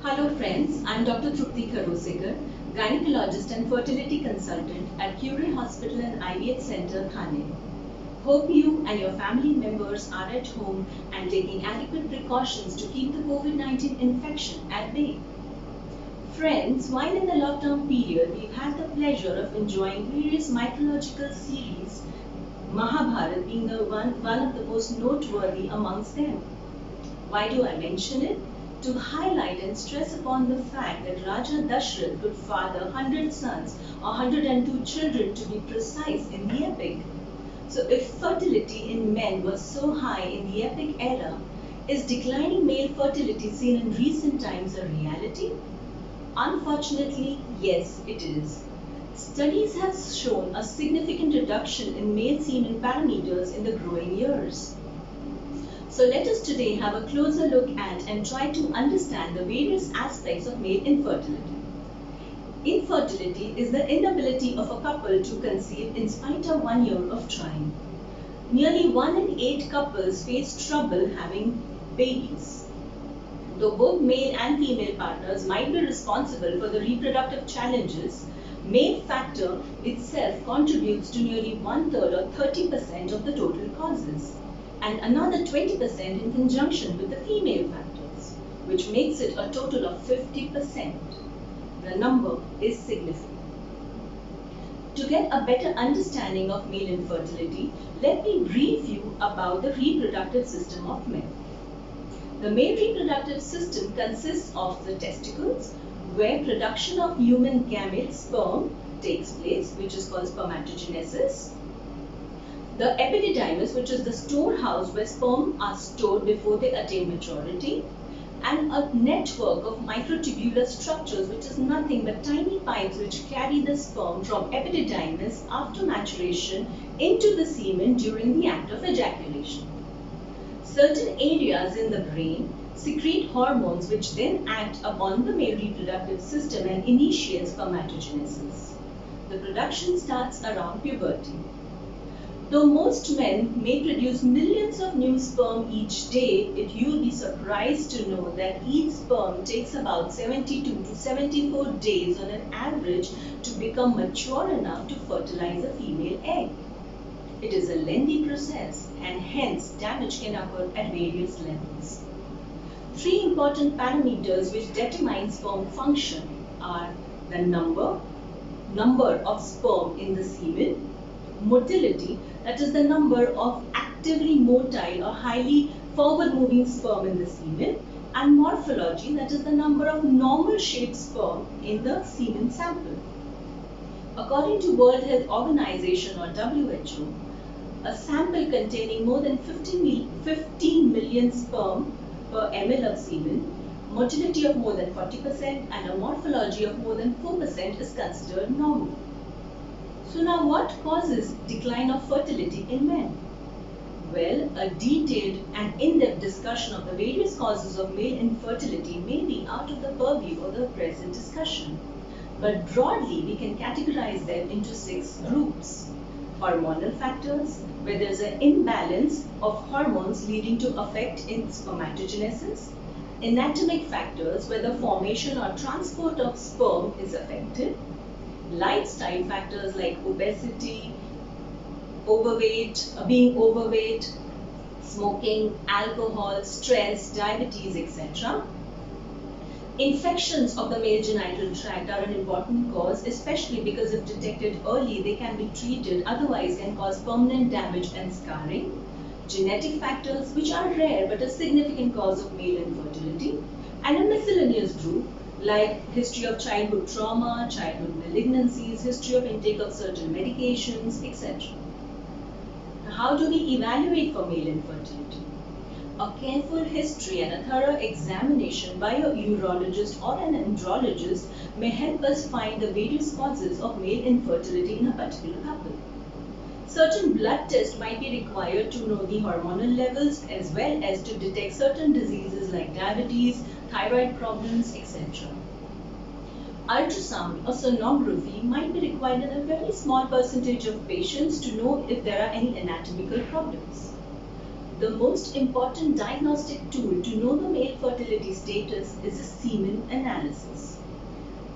Hello friends, I'm Dr. Trupti Kharosekar, gynecologist and fertility consultant at Curie Hospital and IVF Center, Thane. Hope you and your family members are at home and taking adequate precautions to keep the COVID-19 infection at bay. Friends, while in the lockdown period, we've had the pleasure of enjoying various mythological series, Mahabharata being one of the most noteworthy amongst them. Why do I mention it? To highlight and stress upon the fact that Raja Dashrath could father 100 sons or 102 children to be precise in the epic. So if fertility in men was so high in the epic era, is declining male fertility seen in recent times a reality? Unfortunately, yes, it is. Studies have shown a significant reduction in male semen parameters in the growing years. So let us today have a closer look at and try to understand the various aspects of male infertility. Infertility is the inability of a couple to conceive in spite of 1 year of trying. Nearly 1 in 8 couples face trouble having babies. Though both male and female partners might be responsible for the reproductive challenges, male factor itself contributes to nearly 1/3 or 30% of the total causes, and another 20% in conjunction with the female factors, which makes it a total of 50%. The number is significant. To get a better understanding of male infertility, let me brief you about the reproductive system of men. The male reproductive system consists of the testicles, where production of human gametes, sperm, takes place, which is called spermatogenesis. The epididymis, which is the storehouse where sperm are stored before they attain maturity, and a network of microtubular structures, which is nothing but tiny pipes which carry the sperm from epididymis after maturation into the semen during the act of ejaculation. Certain areas in the brain secrete hormones which then act upon the male reproductive system and initiates spermatogenesis. The production starts around puberty. Though most men may produce millions of new sperm each day, you'll be surprised to know that each sperm takes about 72 to 74 days on an average to become mature enough to fertilize a female egg. It is a lengthy process and hence damage can occur at various levels. 3 important parameters which determine sperm function are the number of sperm in the semen, motility, that is the number of actively motile or highly forward-moving sperm in the semen, and morphology, that is the number of normal-shaped sperm in the semen sample. According to World Health Organization or WHO, a sample containing more than 15 million sperm per ml of semen, motility of more than 40% and a morphology of more than 4% is considered normal. So now what causes decline of fertility in men? Well, a detailed and in-depth discussion of the various causes of male infertility may be out of the purview of the present discussion. But broadly, we can categorize them into 6 groups. Hormonal factors, where there is an imbalance of hormones leading to effect in spermatogenesis. Anatomic factors, where the formation or transport of sperm is affected. Lifestyle factors like obesity, being overweight, smoking, alcohol, stress, diabetes, etc. Infections of the male genital tract are an important cause, especially because if detected early, they can be treated, otherwise can cause permanent damage and scarring. Genetic factors, which are rare but a significant cause of male infertility, and a miscellaneous group like history of childhood trauma, childhood malignancies, history of intake of certain medications, etc. How do we evaluate for male infertility? A careful history and a thorough examination by a urologist or an andrologist may help us find the various causes of male infertility in a particular couple. Certain blood tests might be required to know the hormonal levels as well as to detect certain diseases like diabetes, thyroid problems, etc. Ultrasound or sonography might be required in a very small percentage of patients to know if there are any anatomical problems. The most important diagnostic tool to know the male fertility status is a semen analysis.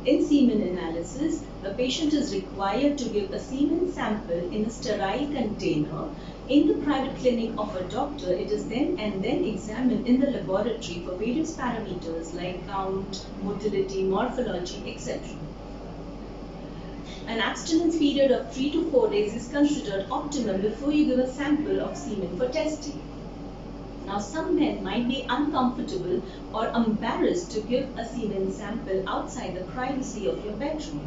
In semen analysis, the patient is required to give a semen sample in a sterile container. In the private clinic of a doctor, it is then examined in the laboratory for various parameters like count, motility, morphology, etc. An abstinence period of 3 to 4 days is considered optimum before you give a sample of semen for testing. Now, some men might be uncomfortable or embarrassed to give a semen sample outside the privacy of your bedroom.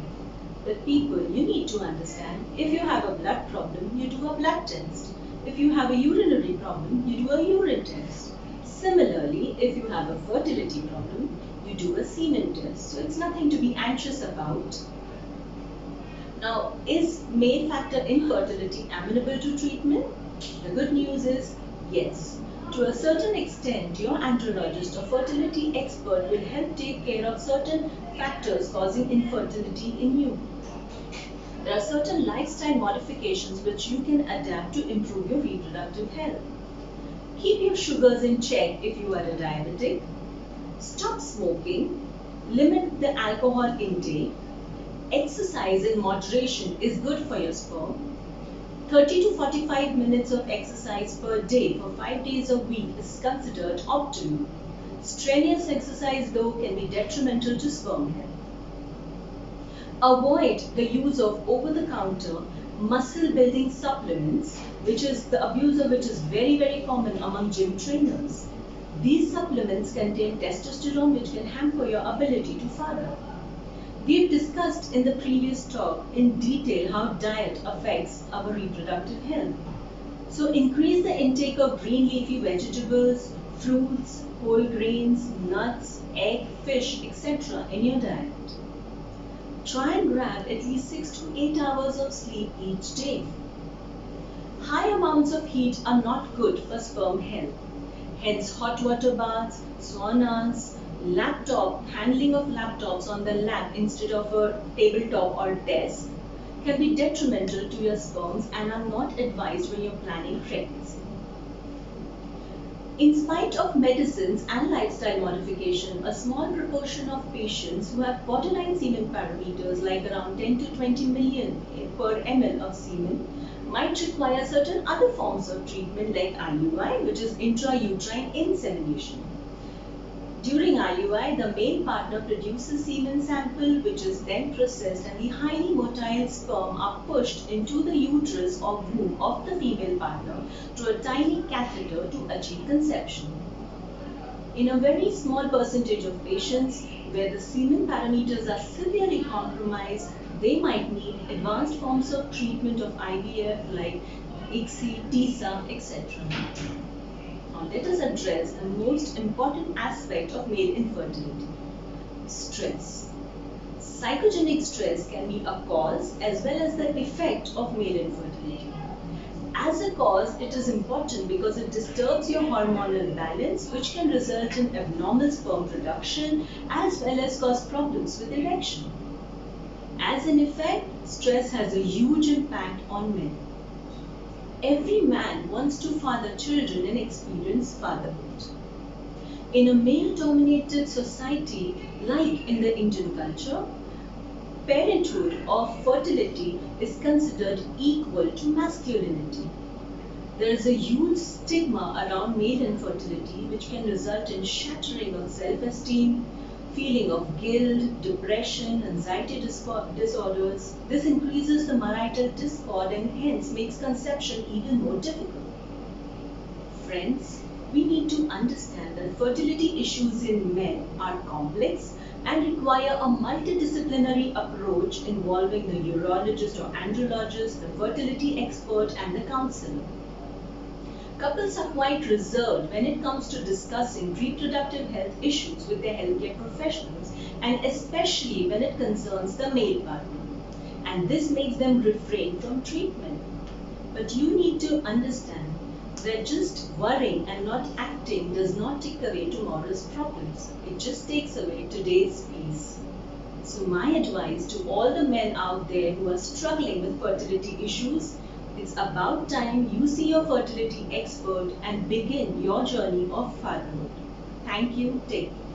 But people, you need to understand, if you have a blood problem, you do a blood test. If you have a urinary problem, you do a urine test. Similarly, if you have a fertility problem, you do a semen test. So it's nothing to be anxious about. Now, is male factor infertility amenable to treatment? The good news is yes. To a certain extent, your andrologist or fertility expert will help take care of certain factors causing infertility in you. There are certain lifestyle modifications which you can adapt to improve your reproductive health. Keep your sugars in check if you are a diabetic. Stop smoking. Limit the alcohol intake. Exercise in moderation is good for your sperm. 30 to 45 minutes of exercise per day for 5 days a week is considered optimal. Strenuous exercise, though, can be detrimental to sperm health. Avoid the use of over-the-counter muscle-building supplements, which is the abuse of which is very, very common among gym trainers. These supplements contain testosterone, which can hamper your ability to father. We've discussed in the previous talk in detail how diet affects our reproductive health. So increase the intake of green leafy vegetables, fruits, whole grains, nuts, egg, fish, etc. in your diet. Try and grab at least 6 to 8 hours of sleep each day. High amounts of heat are not good for sperm health. Hence, hot water baths, saunas, handling of laptops on the lap instead of a tabletop or desk can be detrimental to your sperms and are not advised when you're planning pregnancy. In spite of medicines and lifestyle modification, a small proportion of patients who have borderline semen parameters like around 10 to 20 million per ml of semen might require certain other forms of treatment like IUI, which is intrauterine insemination. During IUI, the male partner produces semen sample which is then processed and the highly motile sperm are pushed into the uterus or womb of the female partner through a tiny catheter to achieve conception. In a very small percentage of patients where the semen parameters are severely compromised, they might need advanced forms of treatment of IVF like ICSI, TISA, etc. Now let us address the most important aspect of male infertility: stress. Psychogenic stress can be a cause as well as the effect of male infertility. As a cause, it is important because it disturbs your hormonal balance, which can result in abnormal sperm production as well as cause problems with erection. As an effect, stress has a huge impact on men. Every man wants to father children and experience fatherhood. In a male-dominated society like in the Indian culture, parenthood or fertility is considered equal to masculinity. There is a huge stigma around male infertility which can result in shattering of self-esteem, feeling of guilt, depression, anxiety disorders. This increases the marital discord and hence makes conception even more difficult. Friends, we need to understand that fertility issues in men are complex and require a multidisciplinary approach involving the urologist or andrologist, the fertility expert, and the counselor. Couples are quite reserved when it comes to discussing reproductive health issues with their healthcare professionals, and especially when it concerns the male partner. And this makes them refrain from treatment. But you need to understand that just worrying and not acting does not take away tomorrow's problems. It just takes away today's peace. So my advice to all the men out there who are struggling with fertility issues It's about time you see your fertility expert and begin your journey of fatherhood. Thank you. Take care.